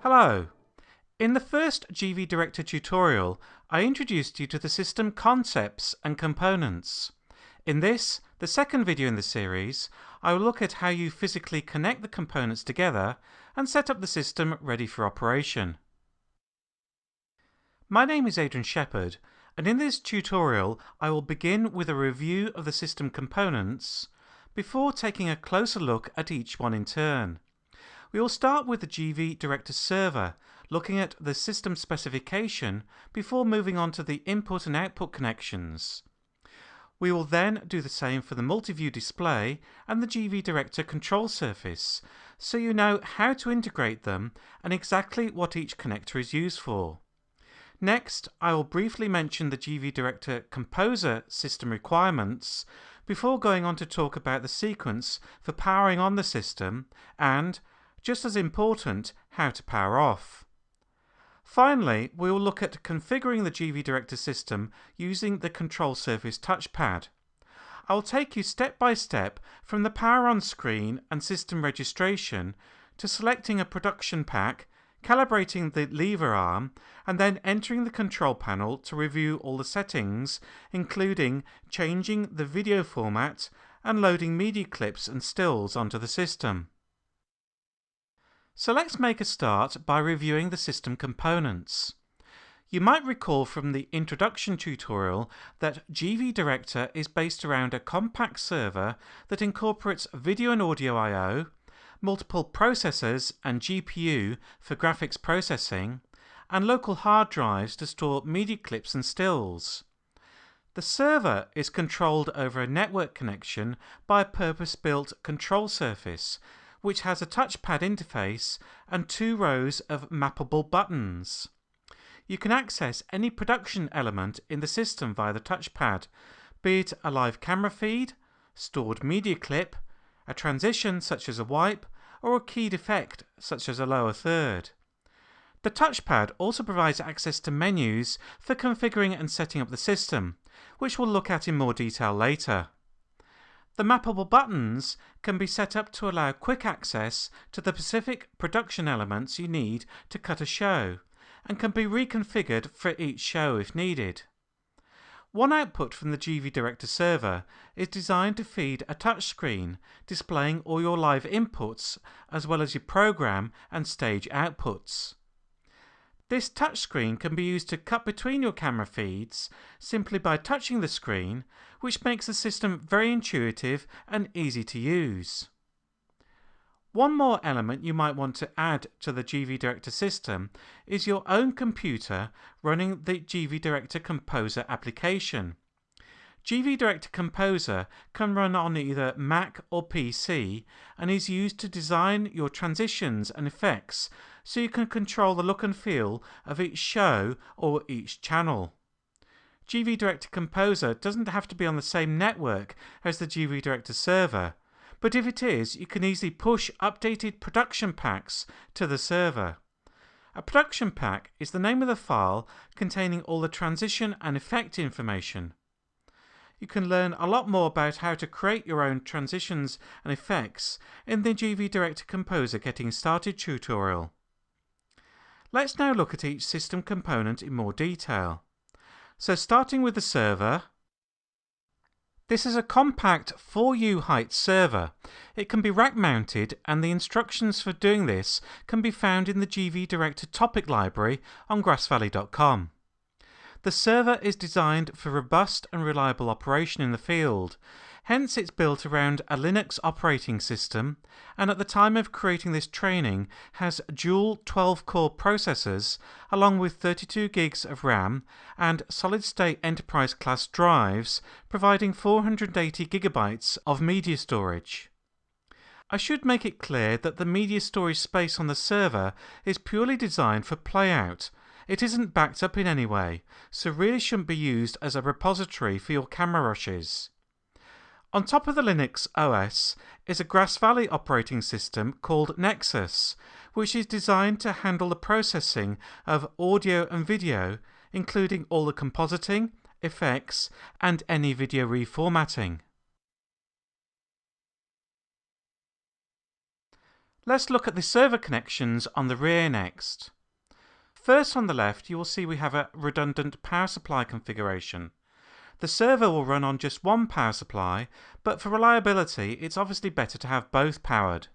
Hello! In the first GV Director tutorial, I introduced you to the system concepts and components. In this, the second video in the series, I will look at how you physically connect the components together and set up the system ready for operation. My name is Adrian Shepherd, and in this tutorial I will begin with a review of the system components before taking a closer look at each one in turn. We will start with the GV Director server, looking at the system specification before moving on to the input and output connections. We will then do the same for the MultiView Display and the GV Director control surface, so you know how to integrate them and exactly what each connector is used for. Next, I will briefly mention the GV Director Composer system requirements before going on to talk about the sequence for powering on the system and, just as important, how to power off. Finally, we will look at configuring the GV Director system using the control surface touchpad. I will take you step by step from the power on screen and system registration to selecting a production pack, calibrating the lever arm, and then entering the control panel to review all the settings, including changing the video format and loading media clips and stills onto the system. So let's make a start by reviewing the system components. You might recall from the introduction tutorial that GV Director is based around a compact server that incorporates video and audio I/O, multiple processors and GPU for graphics processing, and local hard drives to store media clips and stills. The server is controlled over a network connection by a purpose-built control surface, which has a touchpad interface and 2 rows of mappable buttons. You can access any production element in the system via the touchpad, be it a live camera feed, stored media clip, a transition such as a wipe, or a keyed effect such as a lower third. The touchpad also provides access to menus for configuring and setting up the system, which we'll look at in more detail later. The mappable buttons can be set up to allow quick access to the specific production elements you need to cut a show, and can be reconfigured for each show if needed. One output from the GV Director server is designed to feed a touchscreen displaying all your live inputs as well as your program and stage outputs. This touchscreen can be used to cut between your camera feeds simply by touching the screen, which makes the system very intuitive and easy to use. One more element you might want to add to the GV Director system is your own computer running the GV Director Composer application. GV Director Composer can run on either Mac or PC and is used to design your transitions and effects so you can control the look and feel of each show or each channel. GV Director Composer doesn't have to be on the same network as the GV Director server, but if it is, you can easily push updated production packs to the server. A production pack is the name of the file containing all the transition and effect information. You can learn a lot more about how to create your own transitions and effects in the GV Director Composer Getting Started tutorial. Let's now look at each system component in more detail. So starting with the server, this is a compact 4U height server. It can be rack mounted, and the instructions for doing this can be found in the GV Director topic library on grassvalley.com. The server is designed for robust and reliable operation in the field, hence it's built around a Linux operating system, and at the time of creating this training has dual 12-core processors along with 32 gigs of RAM and solid-state enterprise class drives providing 480 gigabytes of media storage. I should make it clear that the media storage space on the server is purely designed for playout. It isn't backed up in any way, so really shouldn't be used as a repository for your camera rushes. On top of the Linux OS is a Grass Valley operating system called Nexus, which is designed to handle the processing of audio and video, including all the compositing, effects, and any video reformatting. Let's look at the server connections on the rear next. First, on the left, you will see we have a redundant power supply configuration. The server will run on just one power supply, but for reliability, it's obviously better to have both powered.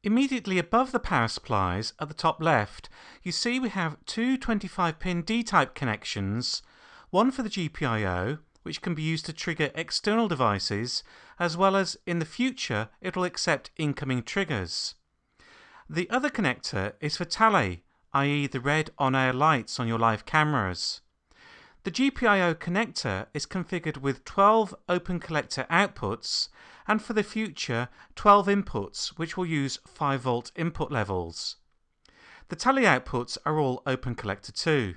Immediately above the power supplies, at the top left, you see we have two 25-pin D-type connections, one for the GPIO, which can be used to trigger external devices, as well as, in the future, it will accept incoming triggers. The other connector is for tally, i.e. the red on-air lights on your live cameras. The GPIO connector is configured with 12 open collector outputs, and for the future, 12 inputs, which will use 5-volt input levels. The tally outputs are all open collector too.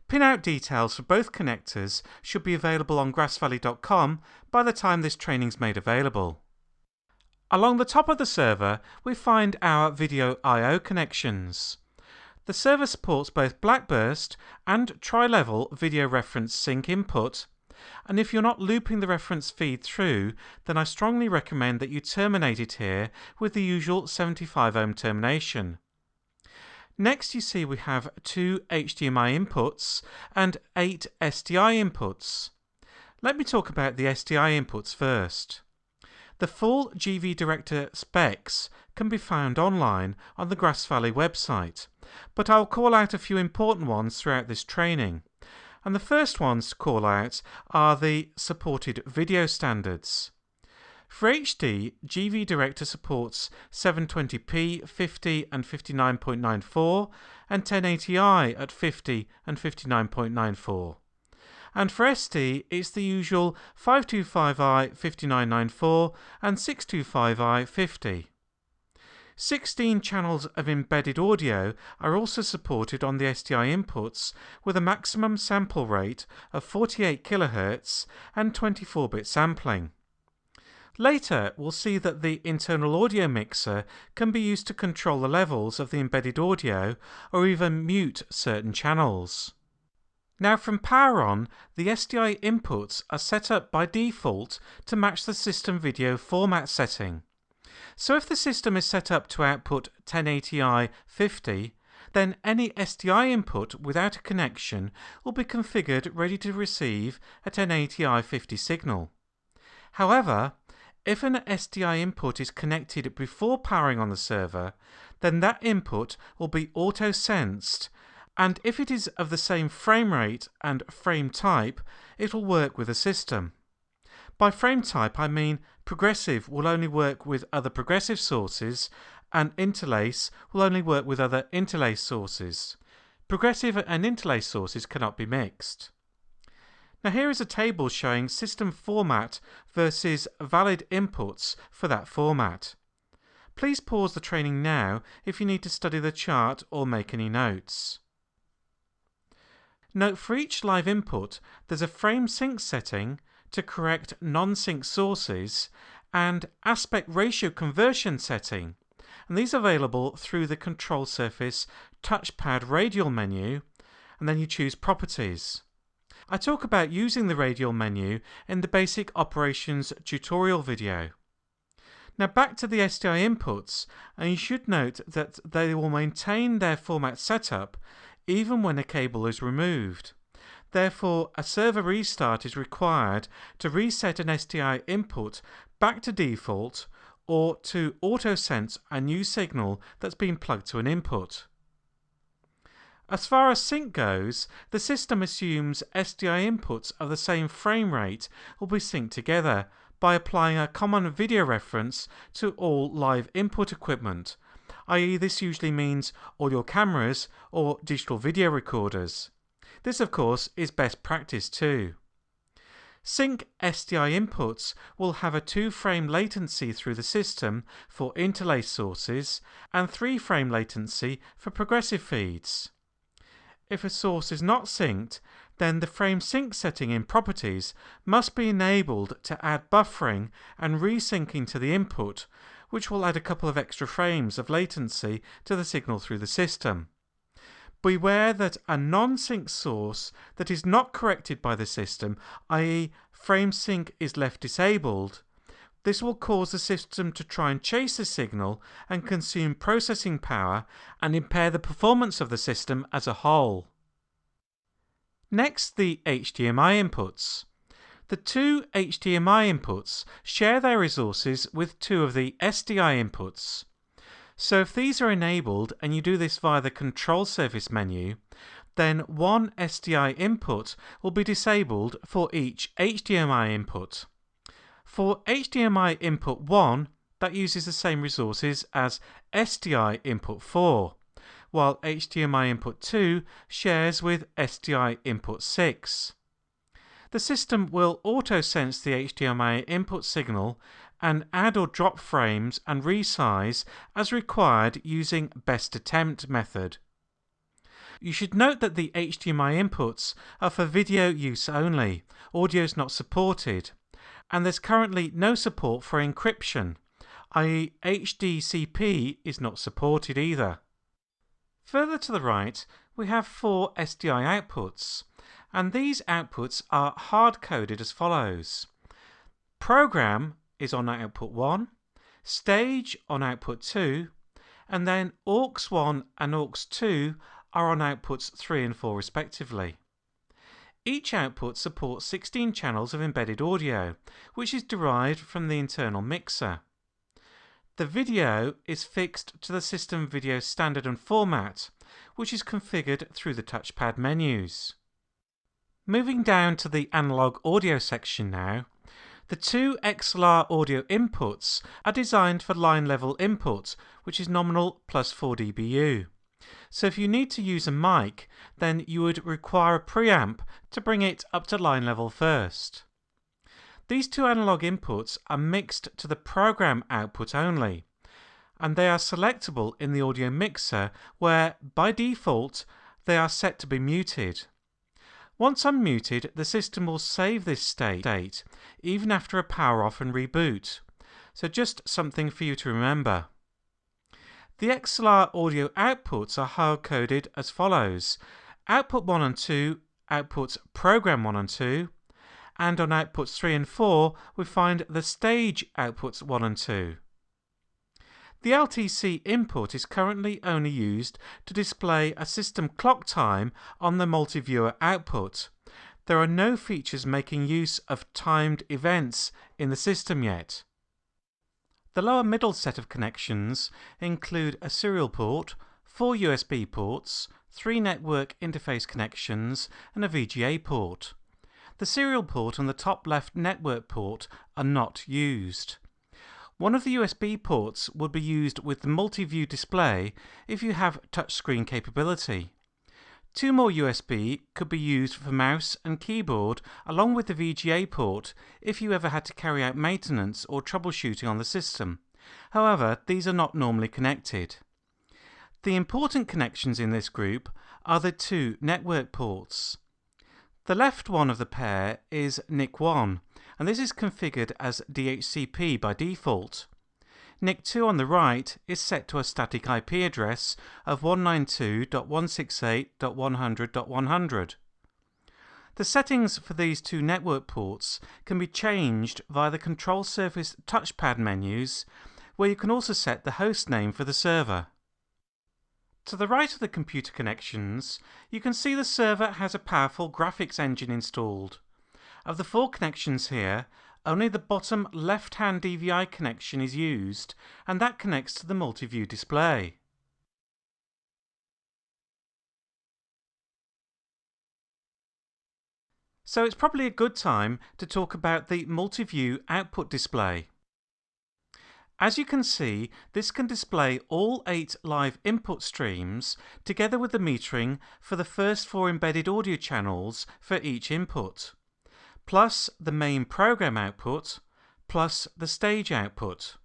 Pinout details for both connectors should be available on grassvalley.com by the time this training is made available. Along the top of the server, we find our video I/O connections. The server supports both blackburst and tri-level video reference sync input, and if you're not looping the reference feed through, then I strongly recommend that you terminate it here with the usual 75 ohm termination. Next, you see we have 2 HDMI inputs and 8 SDI inputs. Let me talk about the SDI inputs first. The full GV Director specs can be found online on the Grass Valley website, but I'll call out a few important ones throughout this training. And the first ones to call out are the supported video standards. For HD, GV Director supports 720p, 50 and 59.94 and 1080i at 50 and 59.94. And for SD, it's the usual 525i 5994 and 625i 50. 16 channels of embedded audio are also supported on the SDI inputs with a maximum sample rate of 48 kHz and 24-bit sampling. Later, we'll see that the internal audio mixer can be used to control the levels of the embedded audio or even mute certain channels. Now, from power on, the SDI inputs are set up by default to match the system video format setting. So if the system is set up to output 1080i 50, then any SDI input without a connection will be configured ready to receive a 1080i 50 signal. However, if an SDI input is connected before powering on the server, then that input will be auto-sensed, and if it is of the same frame rate and frame type, it will work with the system. By frame type, I mean progressive will only work with other progressive sources, and interlace will only work with other interlace sources. Progressive and interlace sources cannot be mixed. Now here is a table showing system format versus valid inputs for that format. Please pause the training now if you need to study the chart or make any notes. Note for each live input there's a frame sync setting to correct non-sync sources and aspect ratio conversion setting, and these are available through the Control Surface touchpad radial menu, and then you choose Properties. I talk about using the radial menu in the basic operations tutorial video. Now back to the SDI inputs, and you should note that they will maintain their format setup even when a cable is removed. Therefore, a server restart is required to reset an SDI input back to default or to auto-sense a new signal that's been plugged to an input. As far as sync goes, the system assumes SDI inputs of the same frame rate will be synced together by applying a common video reference to all live input equipment, i.e. this usually means all your cameras or digital video recorders. This, of course, is best practice too. Sync SDI inputs will have a 2-frame latency through the system for interlace sources and 3-frame latency for progressive feeds. If a source is not synced, then the frame sync setting in Properties must be enabled to add buffering and resyncing to the input, which will add a couple of extra frames of latency to the signal through the system. Beware that a non-sync source that is not corrected by the system, i.e. frame sync is left disabled, This will cause the system to try and chase the signal and consume processing power and impair the performance of the system as a whole. Next, the HDMI inputs. The two HDMI inputs share their resources with two of the SDI inputs. So if these are enabled and you do this via the control surface menu, then one SDI input will be disabled for each HDMI input. For HDMI input 1, that uses the same resources as SDI input 4, while HDMI input 2 shares with SDI input 6. The system will auto-sense the HDMI input signal and add or drop frames and resize as required using best attempt method. You should note that the HDMI inputs are for video use only. Audio is not supported, and there's currently no support for encryption, i.e. HDCP is not supported either. Further to the right, we have four SDI outputs, and these outputs are hard-coded as follows. Program is on output 1, Stage on output 2, and then AUX1 and AUX2 are on outputs 3 and 4 respectively. Each output supports 16 channels of embedded audio, which is derived from the internal mixer. The video is fixed to the system video standard and format, which is configured through the touchpad menus. Moving down to the analog audio section now, the two XLR audio inputs are designed for line level input, which is nominal plus 4 dBu. So if you need to use a mic, then you would require a preamp to bring it up to line level first. These two analog inputs are mixed to the program output only, and they are selectable in the audio mixer where, by default, they are set to be muted. Once unmuted, the system will save this state even after a power off and reboot, so just something for you to remember. The XLR audio outputs are hard-coded as follows: output 1 and 2, outputs program 1 and 2, and on outputs 3 and 4 we find the stage outputs 1 and 2. The LTC input is currently only used to display a system clock time on the Multiviewer output. There are no features making use of timed events in the system yet. The lower middle set of connections include a serial port, 4 USB ports, 3 network interface connections, and a VGA port. The serial port and the top left network port are not used. One of the USB ports would be used with the MultiView Display if you have touchscreen capability. 2 more USB could be used for mouse and keyboard along with the VGA port if you ever had to carry out maintenance or troubleshooting on the system. However, these are not normally connected. The important connections in this group are the 2 network ports. The left one of the pair is NIC1, and this is configured as DHCP by default. NIC2 on the right is set to a static IP address of 192.168.100.100. The settings for these 2 network ports can be changed via the control surface touchpad menus, where you can also set the host name for the server. To the right of the computer connections, you can see the server has a powerful graphics engine installed. Of the 4 connections here, only the bottom left-hand DVI connection is used, and that connects to the MultiView display. So it's probably a good time to talk about the MultiView output display. As you can see, this can display all 8 live input streams together with the metering for the first 4 embedded audio channels for each input, plus the main program output, plus the stage output.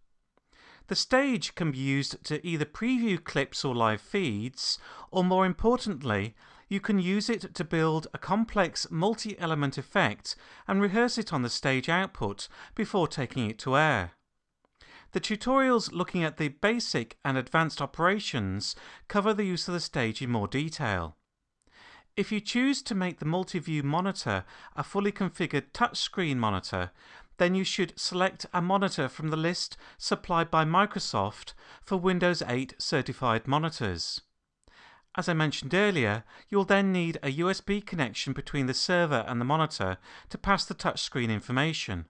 The stage can be used to either preview clips or live feeds, or more importantly, you can use it to build a complex multi-element effect and rehearse it on the stage output before taking it to air. The tutorials looking at the basic and advanced operations cover the use of the stage in more detail. If you choose to make the MultiView monitor a fully configured touchscreen monitor, then you should select a monitor from the list supplied by Microsoft for Windows 8 certified monitors. As I mentioned earlier, you'll then need a USB connection between the server and the monitor to pass the touchscreen information.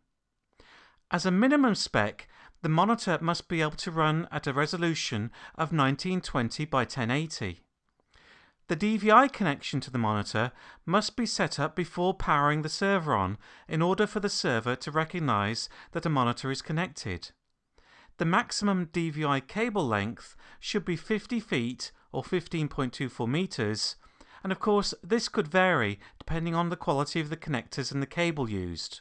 As a minimum spec, the monitor must be able to run at a resolution of 1920 by 1080. The DVI connection to the monitor must be set up before powering the server on in order for the server to recognize that a monitor is connected. The maximum DVI cable length should be 50 feet or 15.24 meters, and of course this could vary depending on the quality of the connectors and the cable used.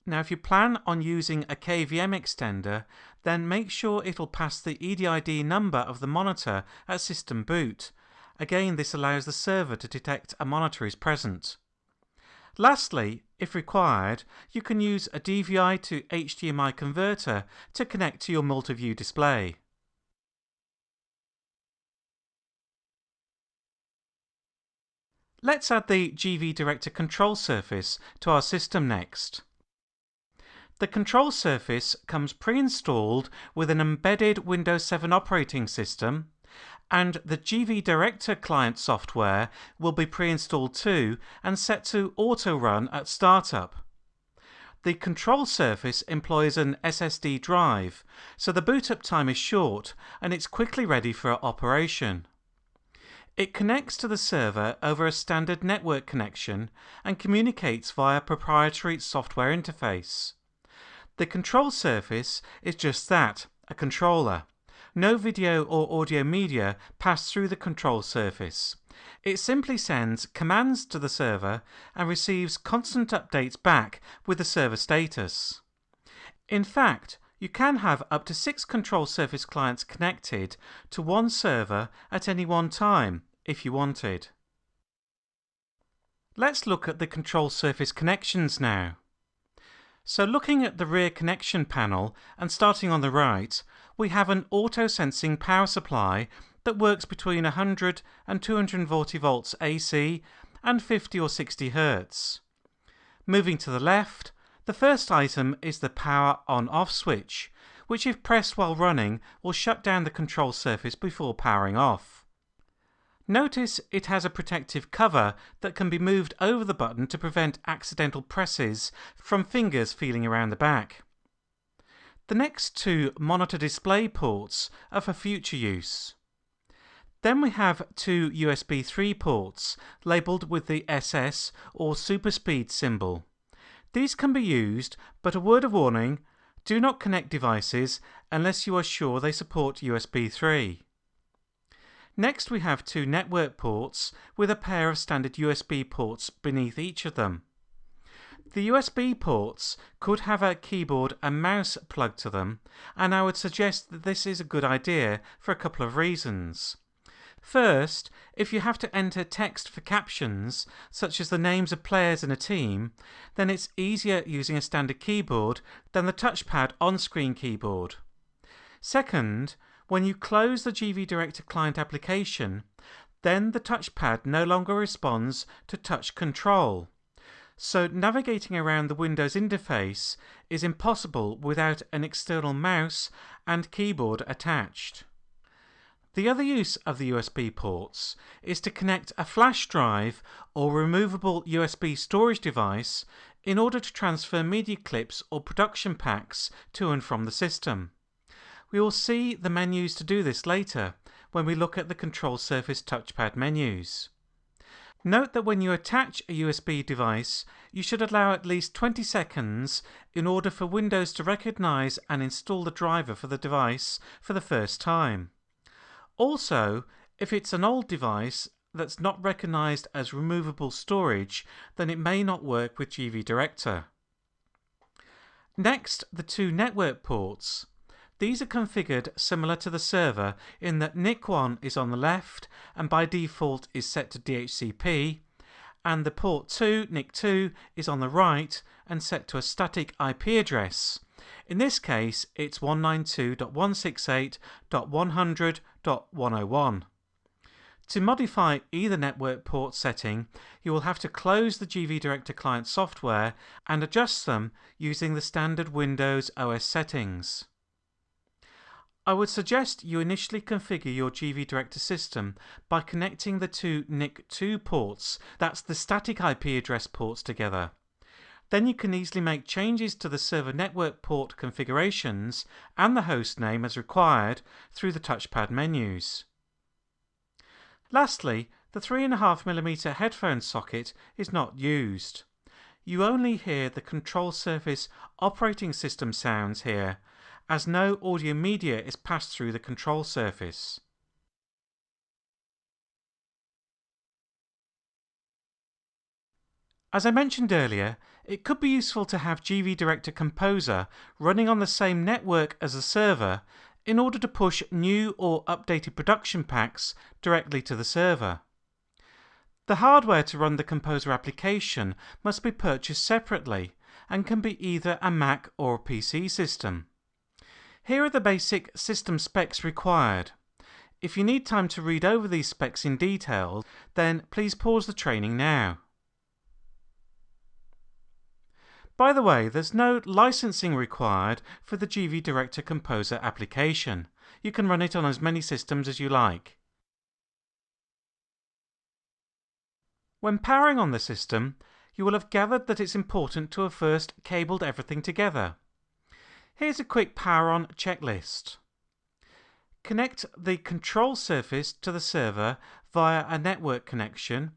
Now if you plan on using a KVM extender, then make sure it'll pass the EDID number of the monitor at system boot. Again, this allows the server to detect a monitor is present. Lastly, if required, you can use a DVI to HDMI converter to connect to your MultiView display. Let's add the GV Director control surface to our system next. The control surface comes pre-installed with an embedded Windows 7 operating system, and the GV Director client software will be pre-installed too and set to auto-run at startup. The control surface employs an SSD drive, so the boot-up time is short and it's quickly ready for operation. It connects to the server over a standard network connection and communicates via proprietary software interface. The control surface is just that, a controller. No video or audio media pass through the control surface. It simply sends commands to the server and receives constant updates back with the server status. In fact, you can have up to 6 control surface clients connected to one server at any one time, if you wanted. Let's look at the control surface connections now. So looking at the rear connection panel and starting on the right, we have an auto-sensing power supply that works between 100 and 240 volts AC and 50 or 60 Hz. Moving to the left, the first item is the power on-off switch, which if pressed while running will shut down the control surface before powering off. Notice it has a protective cover that can be moved over the button to prevent accidental presses from fingers feeling around the back. The next 2 monitor display ports are for future use. Then we have 2 USB 3 ports labelled with the SS or super speed symbol. These can be used, but a word of warning, do not connect devices unless you are sure they support USB 3. Next we have 2 network ports with a pair of standard USB ports beneath each of them. The USB ports could have a keyboard and mouse plugged to them, and I would suggest that this is a good idea for a couple of reasons. First, if you have to enter text for captions, such as the names of players in a team, then it's easier using a standard keyboard than the touchpad on-screen keyboard. Second, when you close the GV Director client application, then the touchpad no longer responds to touch control. So navigating around the Windows interface is impossible without an external mouse and keyboard attached. The other use of the USB ports is to connect a flash drive or removable USB storage device in order to transfer media clips or production packs to and from the system. We will see the menus to do this later when we look at the control surface touchpad menus. Note that when you attach a USB device, you should allow at least 20 seconds in order for Windows to recognize and install the driver for the device for the first time. Also, if it's an old device that's not recognized as removable storage, then it may not work with GV Director. Next, the 2 network ports. These are configured similar to the server in that NIC1 is on the left and by default is set to DHCP, and the port 2, NIC2, is on the right and set to a static IP address. In this case, it's 192.168.100.101. To modify either network port setting, you will have to close the GV Director client software and adjust them using the standard Windows OS settings. I would suggest you initially configure your GV Director system by connecting the two NIC2 ports, that's the static IP address ports, together. Then you can easily make changes to the server network port configurations and the host name as required through the touchpad menus. Lastly, the 3.5mm headphone socket is not used. You only hear the control surface operating system sounds here, as no audio media is passed through the control surface. As I mentioned earlier, it could be useful to have GV Director Composer running on the same network as the server in order to push new or updated production packs directly to the server. The hardware to run the Composer application must be purchased separately and can be either a Mac or a PC system. Here are the basic system specs required. If you need time to read over these specs in detail, then please pause the training now. By the way, there's no licensing required for the GV Director Composer application. You can run it on as many systems as you like. When powering on the system, you will have gathered that it's important to have first cabled everything together. Here's a quick power on checklist. Connect the control surface to the server via a network connection.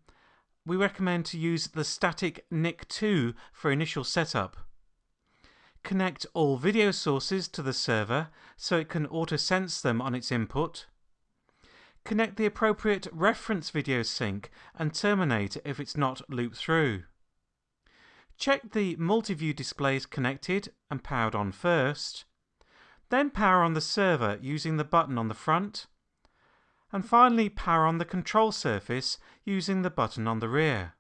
We recommend to use the static NIC2 for initial setup. Connect all video sources to the server so it can auto-sense them on its input. Connect the appropriate reference video sync and terminate if it's not looped through. Check the MultiView display is connected and powered on first. Then power on the server using the button on the front. And finally power on the control surface using the button on the rear.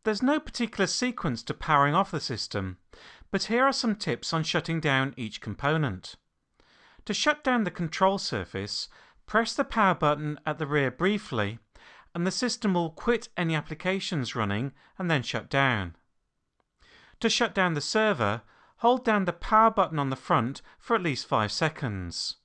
There's no particular sequence to powering off the system, but here are some tips on shutting down each component. To shut down the control surface, press the power button at the rear briefly, and the system will quit any applications running and then shut down. To shut down the server, hold down the power button on the front for at least 5 seconds.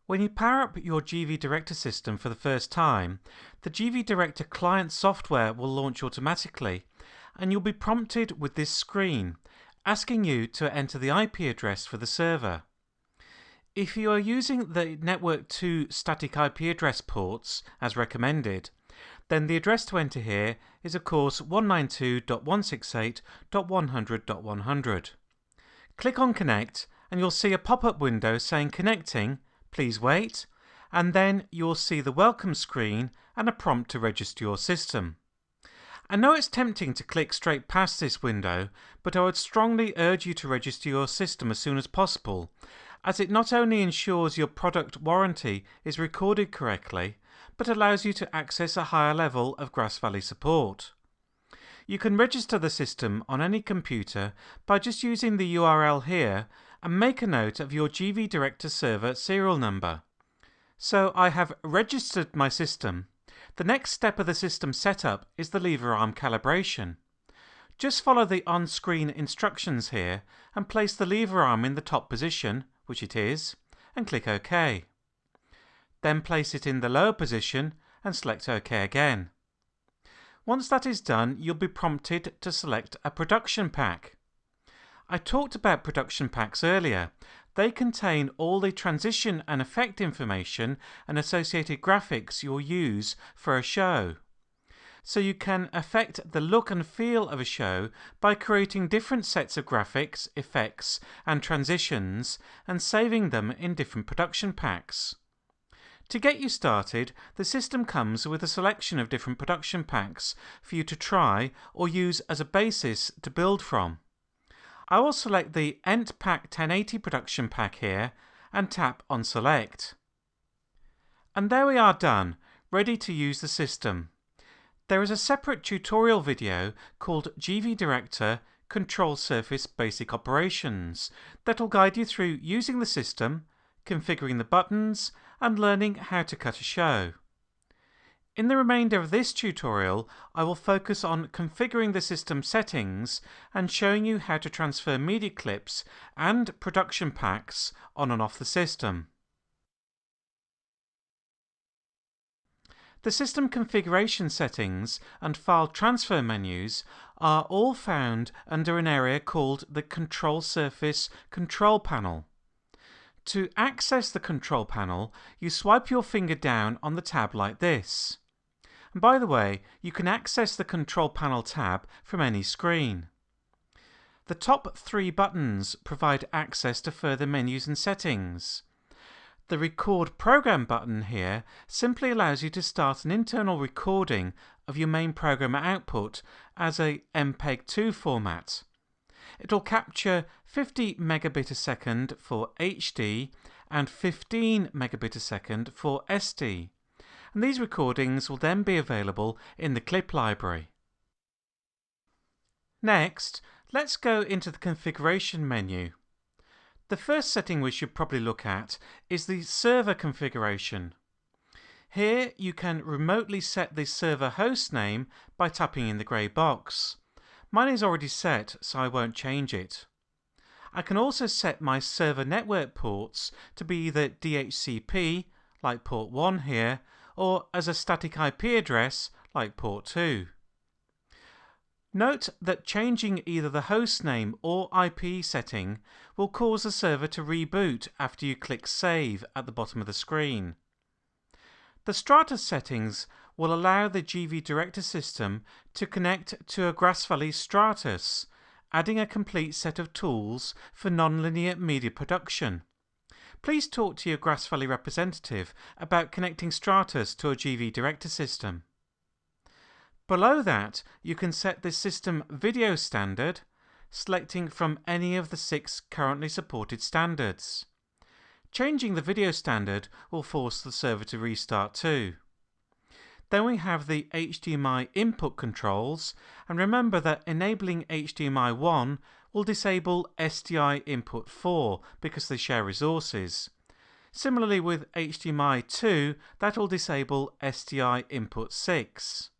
When you power up your GV Director system for the first time, the GV Director client software will launch automatically, and you'll be prompted with this screen, asking you to enter the IP address for the server. If you are using the Network 2 static IP address ports, as recommended, then the address to enter here is of course 192.168.100.100. Click on Connect, and you'll see a pop-up window saying Connecting, please wait, and then you'll see the welcome screen and a prompt to register your system. I know it's tempting to click straight past this window, but I would strongly urge you to register your system as soon as possible, as it not only ensures your product warranty is recorded correctly, but allows you to access a higher level of Grass Valley support. You can register the system on any computer by just using the URL here and make a note of your GV Director server serial number. So I have registered my system. The next step of the system setup is the lever arm calibration. Just follow the on-screen instructions here and place the lever arm in the top position, which it is, and click OK. Then place it in the lower position and select OK again. Once that is done, you'll be prompted to select a production pack. I talked about production packs earlier. They contain all the transition and effect information and associated graphics you'll use for a show. So you can affect the look and feel of a show by creating different sets of graphics, effects, and transitions and saving them in different production packs. To get you started, the system comes with a selection of different production packs for you to try or use as a basis to build from. I will select the EntPack 1080 production pack here and tap on Select. And there we are done, ready to use the system. There is a separate tutorial video called GV Director Control Surface Basic Operations that will guide you through using the system, configuring the buttons, and learning how to cut a show. In the remainder of this tutorial, I will focus on configuring the system settings and showing you how to transfer media clips and production packs on and off the system. The system configuration settings and file transfer menus are all found under an area called the Control Surface Control Panel. To access the control panel, you swipe your finger down on the tab like this. And by the way, you can access the Control Panel tab from any screen. The top 3 buttons provide access to further menus and settings. The Record Program button here simply allows you to start an internal recording of your main program output as a MPEG-2 format. It will capture 50 megabit a second for HD and 15 megabit a second for SD. And these recordings will then be available in the clip library. Next, let's go into the configuration menu. The first setting we should probably look at is the server configuration. Here you can remotely set the server host name by tapping in the grey box. Mine is already set, so I won't change it. I can also set my server network ports to be either DHCP, like port 1 here, or as a static IP address, like port 2. Note that changing either the host name or IP setting will cause the server to reboot after you click Save at the bottom of the screen. The Strata settings will allow the GV Director system to connect to a Grass Valley Stratus, adding a complete set of tools for nonlinear media production. Please talk to your Grass Valley representative about connecting Stratus to a GV Director system. Below that, you can set the system video standard, selecting from any of the 6 currently supported standards. Changing the video standard will force the server to restart too. Then we have the HDMI input controls, and remember that enabling HDMI 1 will disable SDI Input 4 because they share resources. Similarly with HDMI 2, that will disable SDI Input 6.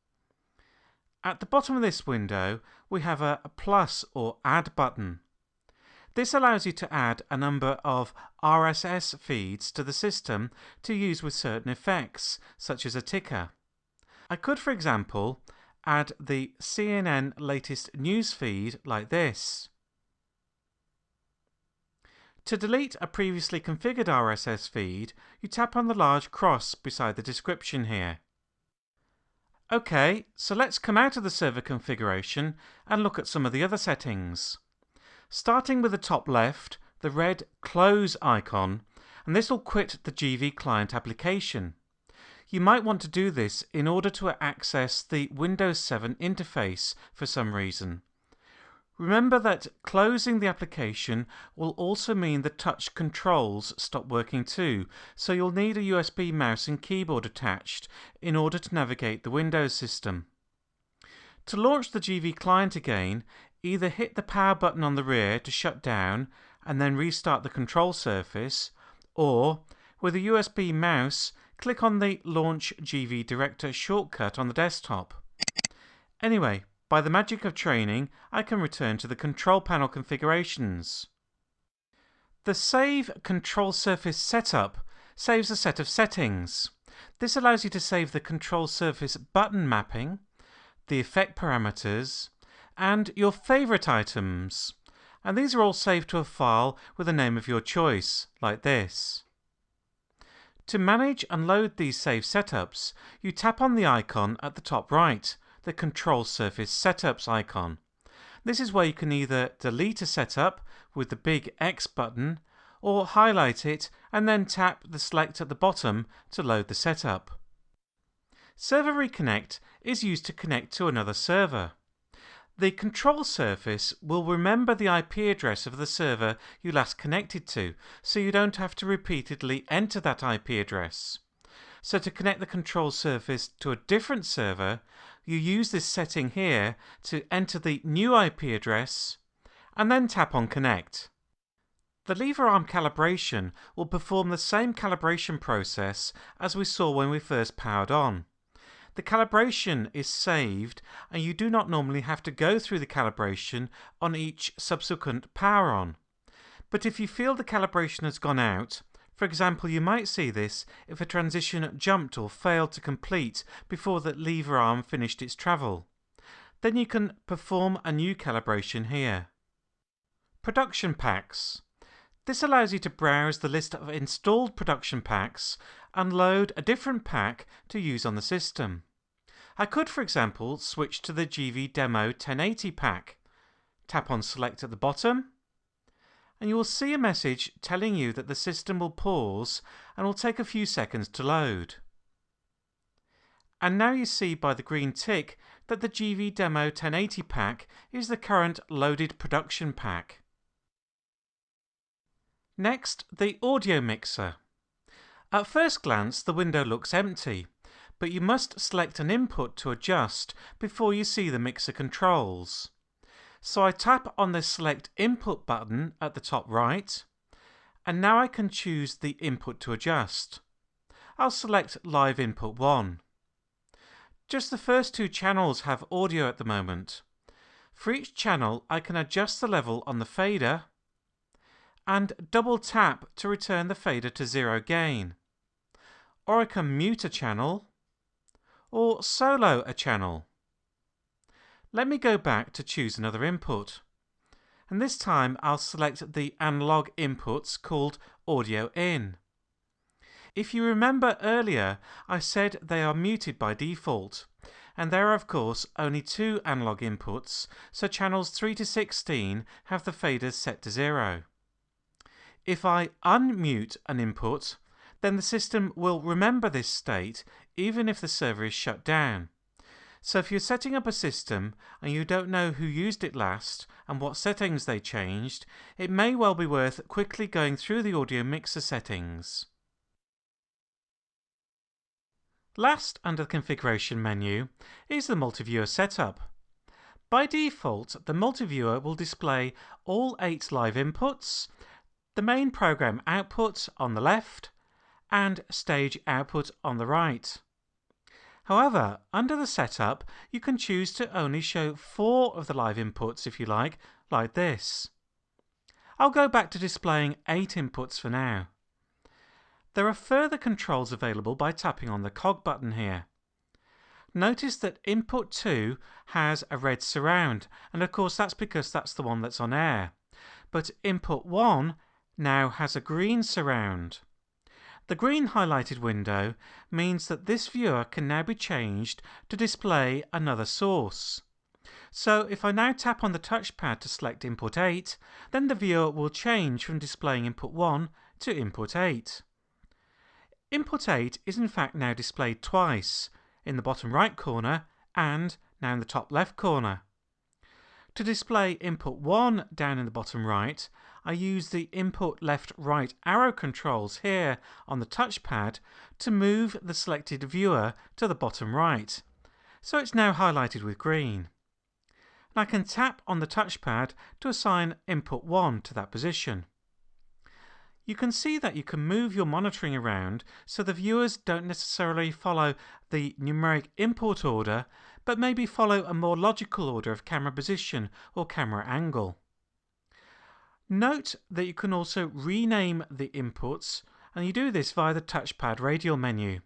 At the bottom of this window, we have a plus or add button. This allows you to add a number of RSS feeds to the system to use with certain effects, such as a ticker. I could, for example, add the CNN latest news feed like this. To delete a previously configured RSS feed, you tap on the large cross beside the description here. OK, so let's come out of the server configuration and look at some of the other settings. Starting with the top left, the red Close icon, and this will quit the GV client application. You might want to do this in order to access the Windows 7 interface for some reason. Remember that closing the application will also mean the touch controls stop working too, so you'll need a USB mouse and keyboard attached in order to navigate the Windows system. To launch the GV client again, either hit the power button on the rear to shut down and then restart the control surface, or with a USB mouse, click on the Launch GV Director shortcut on the desktop. Anyway, by the magic of training, I can return to the control panel configurations. The Save Control Surface Setup saves a set of settings. This allows you to save the control surface button mapping, the effect parameters, and your favorite items. And these are all saved to a file with a name of your choice, like this. To manage and load these save setups, you tap on the icon at the top right, the Control Surface Setups icon. This is where you can either delete a setup with the big X button, or highlight it and then tap the select at the bottom to load the setup. Server Reconnect is used to connect to another server. The control surface will remember the IP address of the server you last connected to, so you don't have to repeatedly enter that IP address. So to connect the control surface to a different server, you use this setting here to enter the new IP address and then tap on Connect. The lever arm calibration will perform the same calibration process as we saw when we first powered on. The calibration is saved and you do not normally have to go through the calibration on each subsequent power on. But if you feel the calibration has gone out, for example, you might see this if a transition jumped or failed to complete before the lever arm finished its travel. Then you can perform a new calibration here. Production packs. This allows you to browse the list of installed production packs and load a different pack to use on the system. I could, for example, switch to the GV Demo 1080 pack. Tap on Select at the bottom, and you will see a message telling you that the system will pause and will take a few seconds to load. And now you see by the green tick that the GV Demo 1080 pack is the current loaded production pack. Next, the audio mixer. At first glance, the window looks empty, but you must select an input to adjust before you see the mixer controls. So I tap on the Select Input button at the top right, and now I can choose the input to adjust. I'll select Live Input 1. Just the first two channels have audio at the moment. For each channel, I can adjust the level on the fader and double tap to return the fader to 0 gain. Or I can mute a channel or solo a channel. Let me go back to choose another input, and this time I'll select the analog inputs called Audio In. If you remember earlier, I said they are muted by default, and there are of course only two analog inputs, so channels 3 to 16 have the faders set to 0. If I unmute an input, then the system will remember this state even if the server is shut down. So if you're setting up a system and you don't know who used it last and what settings they changed, it may well be worth quickly going through the audio mixer settings. Last under the configuration menu is the Multiviewer setup. By default, the Multiviewer will display all 8 live inputs, the main program output on the left, and stage output on the right. However, under the setup, you can choose to only show 4 of the live inputs if you like this. I'll go back to displaying 8 inputs for now. There are further controls available by tapping on the cog button here. Notice that input 2 has a red surround, and of course that's because that's the one that's on air. But input 1 now has a green surround. The green highlighted window means that this viewer can now be changed to display another source. So if I now tap on the touchpad to select input 8, then the viewer will change from displaying input 1 to input 8. Input 8 is in fact now displayed twice, in the bottom right corner and now in the top left corner. To display input 1 down in the bottom right, I use the input left-right arrow controls here on the touchpad to move the selected viewer to the bottom right. So it's now highlighted with green. And I can tap on the touchpad to assign input 1 to that position. You can see that you can move your monitoring around so the viewers don't necessarily follow the numeric import order, but maybe follow a more logical order of camera position or camera angle. Note that you can also rename the inputs, and you do this via the touchpad radial menu.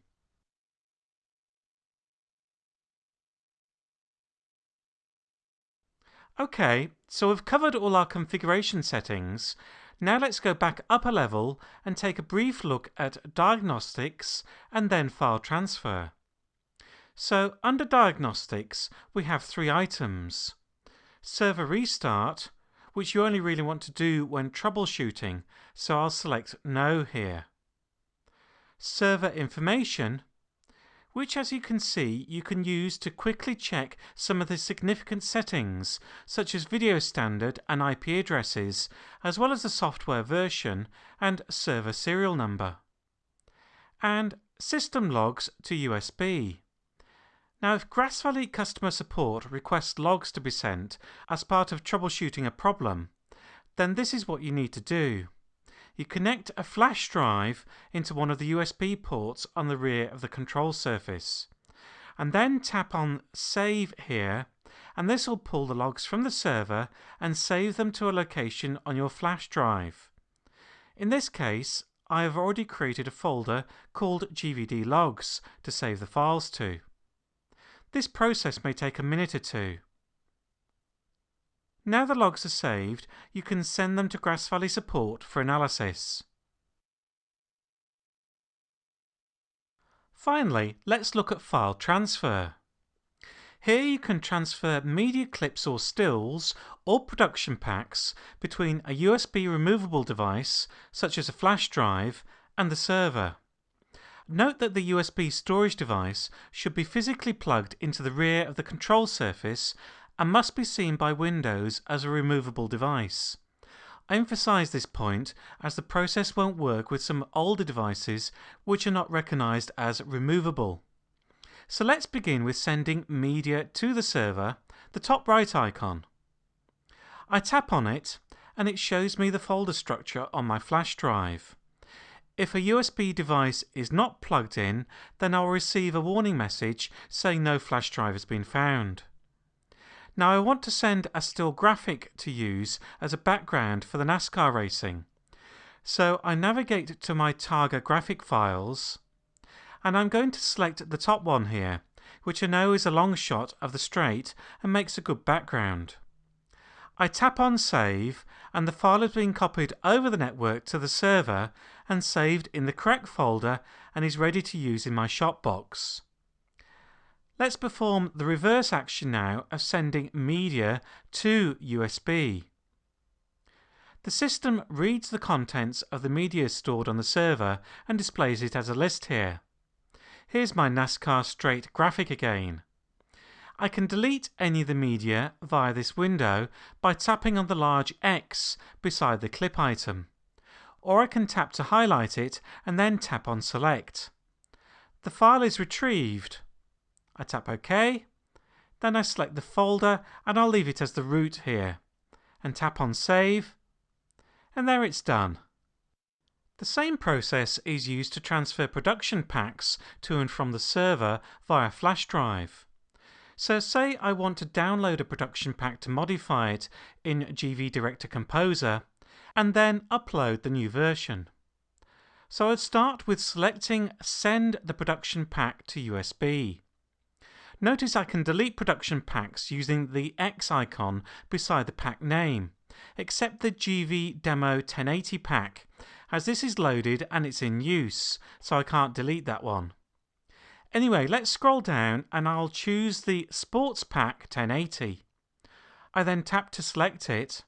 Okay, so we've covered all our configuration settings. Now let's go back up a level and take a brief look at Diagnostics and then File Transfer. So under Diagnostics, we have 3 items. Server Restart, which you only really want to do when troubleshooting, so I'll select No here. Server Information, which as you can see you can use to quickly check some of the significant settings such as video standard and IP addresses, as well as the software version and server serial number. And System logs to USB. Now, if Grass Valley customer support requests logs to be sent as part of troubleshooting a problem, then this is what you need to do. You connect a flash drive into one of the USB ports on the rear of the control surface, and then tap on Save here, and this will pull the logs from the server and save them to a location on your flash drive. In this case, I have already created a folder called GVD logs to save the files to. This process may take a minute or two. Now the logs are saved, you can send them to Grass Valley support for analysis. Finally, let's look at file transfer. Here you can transfer media clips or stills or production packs between a USB removable device, such as a flash drive, and the server. Note that the USB storage device should be physically plugged into the rear of the control surface and must be seen by Windows as a removable device. I emphasize this point as the process won't work with some older devices which are not recognized as removable. So let's begin with sending media to the server, the top right icon. I tap on it and it shows me the folder structure on my flash drive. If a USB device is not plugged in, then I'll receive a warning message saying no flash drive has been found. Now I want to send a still graphic to use as a background for the NASCAR racing. So I navigate to my Targa graphic files, and I'm going to select the top one here, which I know is a long shot of the straight and makes a good background. I tap on Save, and the file has been copied over the network to the server and saved in the correct folder and is ready to use in my shop box. Let's perform the reverse action now of sending media to USB. The system reads the contents of the media stored on the server and displays it as a list here. Here's my NASCAR straight graphic again. I can delete any of the media via this window by tapping on the large X beside the clip item, or I can tap to highlight it and then tap on Select. The file is retrieved. I tap OK, then I select the folder and I'll leave it as the root here, and tap on Save, and there it's done. The same process is used to transfer production packs to and from the server via flash drive. So say I want to download a production pack to modify it in GV Director Composer and then upload the new version. So I'd start with selecting Send the production pack to USB. Notice I can delete production packs using the X icon beside the pack name, except the GV Demo 1080 pack, as this is loaded and it's in use, so I can't delete that one. Anyway, let's scroll down and I'll choose the Sports Pack 1080. I then tap to select it.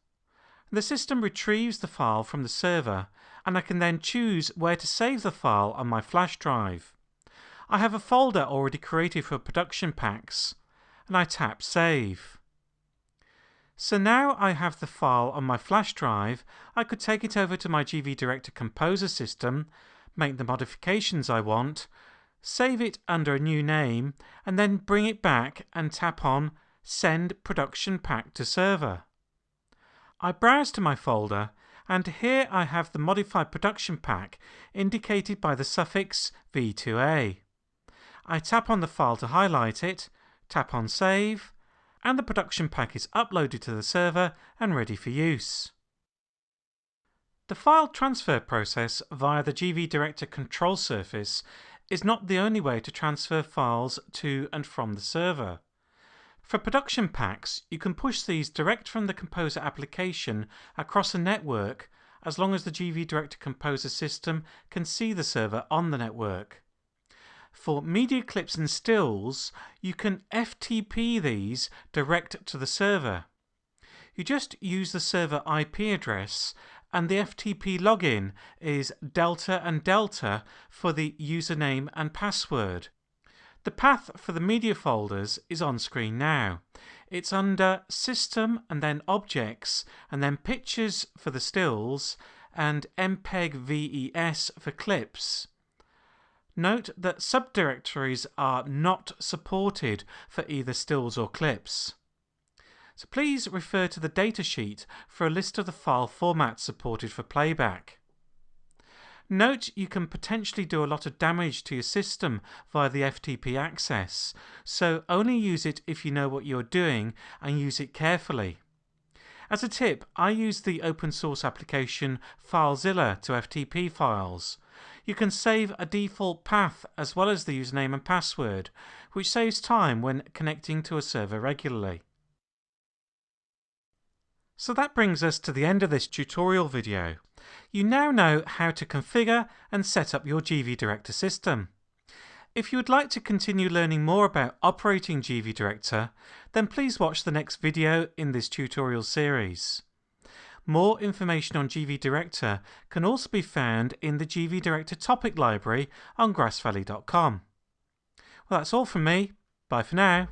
The system retrieves the file from the server, and I can then choose where to save the file on my flash drive. I have a folder already created for production packs, and I tap Save. So now I have the file on my flash drive. I could take it over to my GV Director Composer system, make the modifications I want, save it under a new name, and then bring it back and tap on Send Production Pack to Server. I browse to my folder, and here I have the modified production pack indicated by the suffix V2A. I tap on the file to highlight it, tap on Save, and the production pack is uploaded to the server and ready for use. The file transfer process via the GV Director control surface is not the only way to transfer files to and from the server. For production packs, you can push these direct from the Composer application across a network as long as the GV Director Composer system can see the server on the network. For media clips and stills, you can FTP these direct to the server. You just use the server IP address, and the FTP login is delta and delta for the username and password. The path for the media folders is on screen now. It's under System and then Objects, and then Pictures for the stills, and MPEG VES for clips. Note that subdirectories are not supported for either stills or clips. So please refer to the datasheet for a list of the file formats supported for playback. Note you can potentially do a lot of damage to your system via the FTP access, so only use it if you know what you're doing and use it carefully. As a tip, I use the open source application FileZilla to FTP files. You can save a default path as well as the username and password, which saves time when connecting to a server regularly. So that brings us to the end of this tutorial video. You now know how to configure and set up your GV Director system. If you would like to continue learning more about operating GV Director, then please watch the next video in this tutorial series. More information on GV Director can also be found in the GV Director topic library on grassvalley.com. Well, that's all from me. Bye for now.